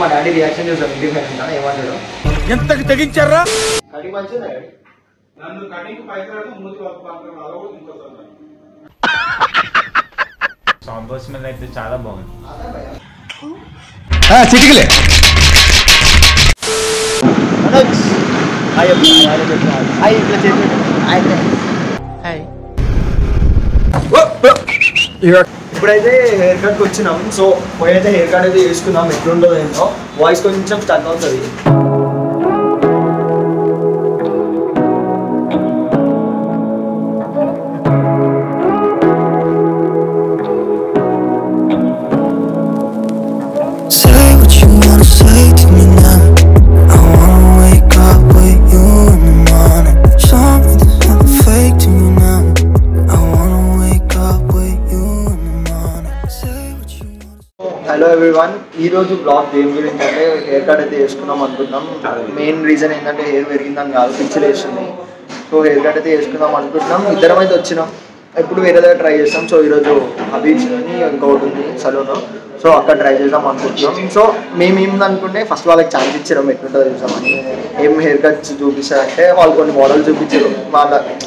మా daddy reaction చూసాం ఇంటికి పోయినా ఏమంటాడు ఎంతకి తెగించారా కటింగ్ మంచిగా నన్ను కటింగ్ పైసలు మూతి సాంబార్ స్మెల్ అయితే చాలా బాగుంది. చిటికలే ఇప్పుడైతే హెయిర్ కట్కి వచ్చినాం. సో పోయితే హెయిర్ కట్ అయితే చేసుకున్నాం. ఎట్లుండో ఏంటో వాయిస్ కొంచెం స్టక్ అవుతుంది. హలో ఎవ్రీవన్, ఈరోజు బ్లాగ్ దేని గురించి అంటే హెయిర్ కట్ అయితే వేసుకున్నాం అనుకుంటున్నాం. మెయిన్ రీజన్ ఏంటంటే హెయిర్ పెరిగిందని కాదు, పిచ్చిలు వేస్తుంది. సో హెయిర్ కట్ అయితే వేసుకుందాం అనుకుంటున్నాం. ఇద్దరం అయితే వచ్చినాం. ఎప్పుడు వేరే దగ్గర ట్రై చేస్తాం. సో ఈరోజు హబీజ్ అని ఇంకొకటి ఉంది సలూన్, సో అక్కడ ట్రై చేద్దాం అనుకుంటున్నాం. సో మేము ఏమనుకుంటే ఫస్ట్ వాళ్ళకి ఛాన్స్ ఇచ్చారు ఎట్లుంటుందో చూసామని. ఏం హెయిర్ కట్స్ చూపిస్తారంటే వాళ్ళు కొన్ని మోడల్స్ చూపించారు,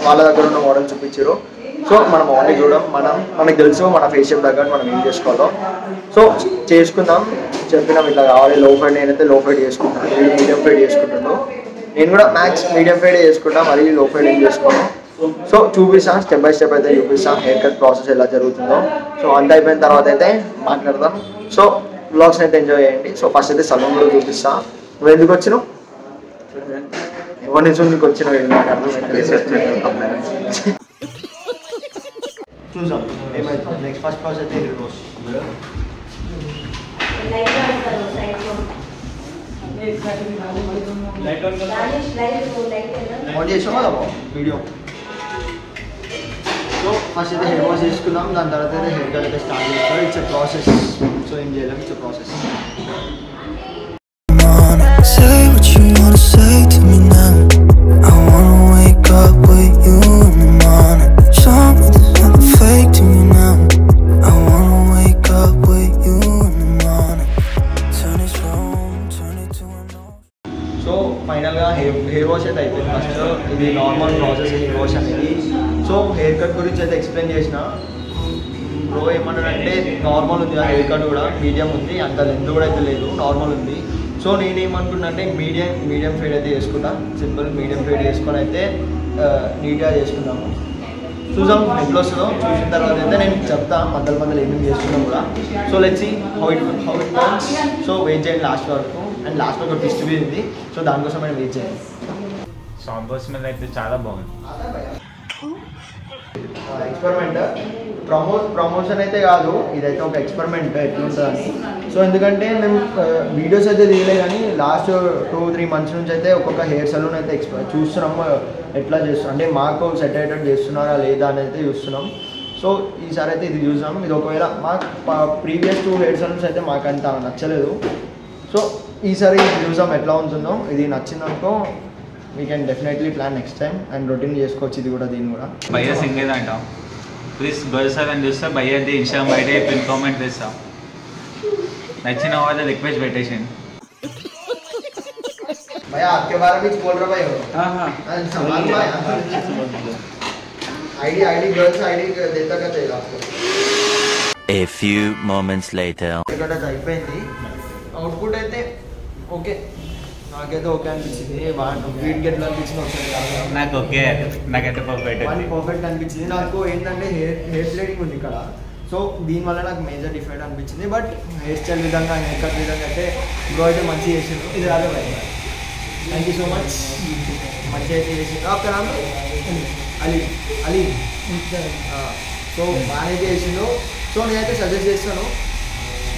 వాళ్ళ దగ్గర ఉన్న మోడల్స్ చూపించారు. సో మనం అవన్నీ చూడడం మనకు తెలుసు మన ఫేస్ షేప్ తగ్గట్టు మనం ఏం చేసుకోవాలో. సో చేసుకుందాం. చెప్పినాం ఇట్లా కావాలి లో ఫైడ్. నేనైతే లో ఫైడ్ చేసుకుంటాను, మీడియం ఫైడ్ చేసుకుంటాను. నేను కూడా మ్యాక్స్ మీడియం ఫైడ్ చేసుకుంటా, మరీ లో ఫైడ్ ఏం చేసుకోను. సో చూపిస్తాను, స్టెప్ బై స్టెప్ అయితే చూపిస్తాను హెయిర్ కట్ ప్రాసెస్ ఎలా జరుగుతుందో. సో అంత అయిపోయిన తర్వాత అయితే మాట్లాడదాం. సో వ్లాగ్స్ని అయితే ఎంజాయ్ చేయండి. సో ఫస్ట్ అయితే సలూన్ కూడా చూపిస్తాను. నువ్వు ఎందుకు వచ్చినావు? ఎవరి నుంచి నీకు వచ్చినావు? చూసాం ఏమైతుంది. నెక్స్ట్ ఫస్ట్ ప్రాసెస్ అయితే హెయిర్ వాష్. ఆన్ చేసామా వీడియో. సో ఫస్ట్ అయితే హెయిర్ వాష్ చేసుకుందాం. దాని తర్వాత అయితే హెయిర్ కట్ అయితే స్టార్ట్ చేస్తాం. It's a process. సో ఏం చేయలేం, ఇట్స్ ఎ ప్రాసెస్. సో ఫైనల్గా హెయిర్ వాష్ అయితే అయిపోయింది. ఫస్ట్ ఇది నార్మల్ ప్రాసెస్ హెయిర్ వాష్ అనేది. సో హెయిర్ కట్ గురించి అయితే ఎక్స్ప్లెయిన్ చేసిన. బ్రో ఏమన్నాడంటే నార్మల్ ఉంది, ఆ హెయిర్ కట్ కూడా మీడియం ఉంది, అంత లెంత్ కూడా అయితే లేదు, నార్మల్ ఉంది. సో నేనేమనుకున్నా అంటే మీడియం ఫేడ్ అయితే చేసుకుంటా. సింపుల్ మీడియం ఫేడ్ చేసుకొని అయితే నీట్గా చేసుకున్నాము. చూసాం ఎట్లా వస్తుందో. చూసిన తర్వాత అయితే నేను చెప్తా మధ్యలో ఏమేమి చేసుకున్నాం కూడా. So let's see how it works. So wait చేయండి లాస్ట్ వరకు. అండ్ లాస్ట్ ఒక ట్విస్ట్ బి ఉంది. సో దానికోసం నేను వెయిట్ చేయండి. సాంబార్ స్మెల్ అయితే చాలా బాగుంది. ఎక్స్పెరిమెంట్ ప్రమోషన్ అయితే కాదు, ఇదైతే ఒక ఎక్స్పెరిమెంట్ ఎట్లుంటుందని. సో ఎందుకంటే మేము వీడియోస్ అయితే తీయలే, కానీ లాస్ట్ 2-3 months నుంచి అయితే ఒక్కొక్క హెయిర్ సలూన్ అయితే చూస్తున్నాము ఎట్లా చేస్తున్నాం, అంటే మాకు సెట్ అయ్యేటట్టు చేస్తున్నారా లేదా అని అయితే చూస్తున్నాం. సో ఈసారి అయితే ఇది చూసాం. ఇది ఒకవేళ మాకు ప్రీవియస్ 2 హెయిర్ సలూన్స్ అయితే మాకు అంత నచ్చలేదు. సో ఈసారి చూసాం ఎట్లా ఉంటుందో. ఇది నచ్చిందనుకో we can definitely plan next time and routine చేసుకోవచ్చు ఇది కూడా. దీన్ని కూడా భయ్యా సింగేది అంటాం. ప్లీజ్ గర్ల్స్ అని చూస్తే భయ్యాది ఇన్స్టాగ్రామ్ అయితే పిన్ కామెంట్ చేస్తాం. నచ్చిన వాళ్ళ రిక్వెస్ట్ పెట్టేసింది. भैया आपके बारे में बोल रहा भाई हो। सवाल भाई आईडी गर्ल्स आईडी देता का चाहिए आपको. A few moments later. ఇక్కడ అయిపోయింది. అవుట్పుట్ అయితే ఓకే, నాకైతే ఓకే అనిపించింది. వీడికి ఎట్లా అనిపించింది ఒకసారి నాకు ఓకే, నాకైతే పర్ఫెక్ట్ అనిపించింది. నాకు ఏంటంటే హెయిర్ ప్లేటింగ్ ఉంది ఇక్కడ. సో దీనివల్ల నాకు మేజర్ డిఫరెంట్ అనిపించింది. బట్ హెయిర్ స్టైల్ విధంగా హెయిర్ కట్ విధంగా అయితే బ్రో అయితే మంచిగా చేసిండు. ఇది రాదే భయ. Thank you so much. మంచిగా అయితే చేసిండు. అక్కడ అలీ సో బాగానే చేసిండు. సో నేనైతే సజెస్ట్ చేస్తాను.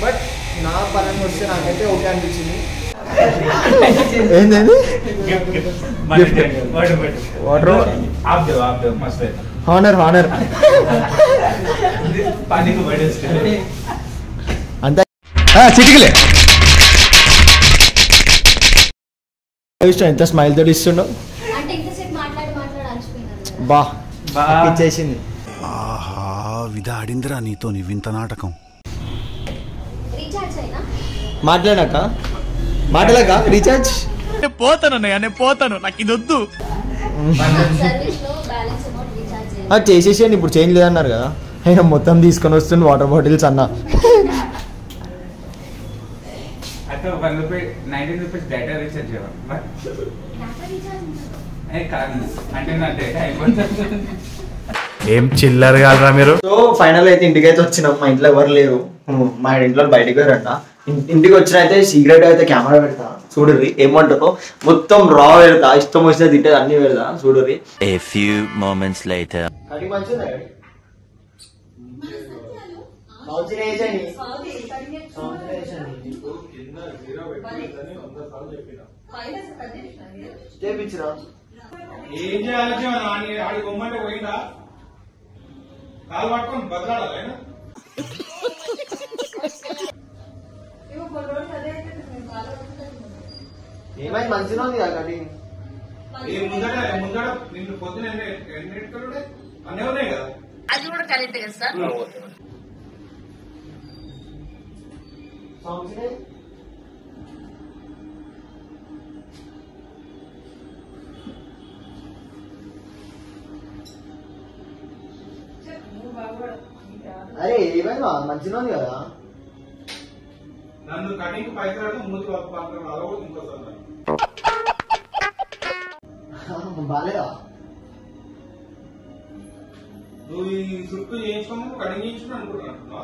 బట్ నా పరంగా వస్తే నాకైతే ఓకే అనిపించింది. ఏంటండి హానర్ అంతే చిటికలే. ఎంత స్మైల్ తోటి ఇస్తుండో బా ఇచ్చేసింది. ఆహా విధాడిందిరా నీతో వింత నాటకం. మాట్లాడాక మాటలకా రీఛార్జ్ నేను పోతాను నాకు ఇది వద్దు. చేసేసేయండి, ఇప్పుడు చేంజ్ లేదన్నారు కదా. అయినా మొత్తం తీసుకొని వస్తుంది వాటర్ బాటిల్స్ అన్న. అయితే 1 రూపీ 19 రూపీస్ డేటా రీఛార్జ్ చేయాలి. అంటే నా డేటా అయిపోతుంది. ఏం చిల్లర్ కాదురా మీరు. సో ఫైనల్ అయితే ఇంటికి అయితే వచ్చినాం. మా ఇంట్లో ఎవరు లేరు, మా ఇంట్లో బయటికి పోయారంట. ఇంటికి వచ్చిన అయితే సీక్రెట్ అయితే కెమెరా పెడతా, చూడరి ఏమంటారో. మొత్తం రా పెడతా, ఇష్టం వచ్చిన తింటే అన్ని పెడతా, చూడరి. A few moments later. ఏం చేయాలి ఆడి బొమ్మంటే పోయిందా కాలు పట్టుకొని బతలాడాలి. ఏమైంది మంచిగా ఉంది కదా ముందడ నిన్ను పొద్దున ఎన్ని ఎట్టుకోలే అన్నీ ఉన్నాయి కదా. అది కూడా కరెక్ట్ కదా సార్. అరే ఏమైంది మంచిగా ఉంది కదా. నన్ను కటింగ్ పైసలు మూతి పక్కన అలా ఇంకోసారి బాలేదా? నువ్వు ఈ చుట్టూ చేయించుకోమని కటింగ్ చేయించుకుని అనుకుంటున్నా.